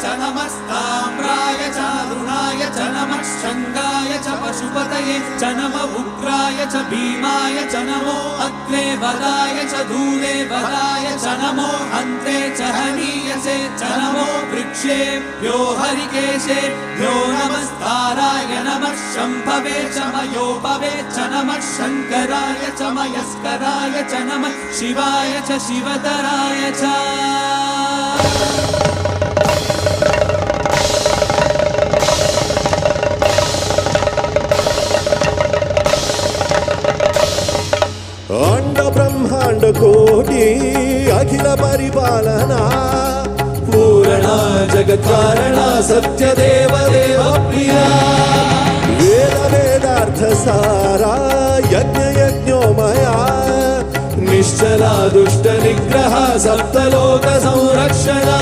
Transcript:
च नमस्ताम्राय च अरुणाय च नमः शङ्गाय च पशुपतये च नम उग्राय च भीमाय च नमो अग्रे वदाय च धूले वदाय च नमो अन्ते च हनीयसे च नमो वृक्षेभ्यो हरिकेशेभ्यो नमस्ताराय नमः शम्भवे च मयोपवे च नमः शङ्कराय च मयस्कराय च नमः शिवाय च शिवतराय च अंड ब्रह्मांड कोटि अखिल परिपालना पूर्णा जगत् कारणा सत्य देव देव प्रिया वेद वेदार्थ सारा यज्ञ यज्ञोमया निश्चला दुष्ट निग्रह सप्तलोक संरक्षणा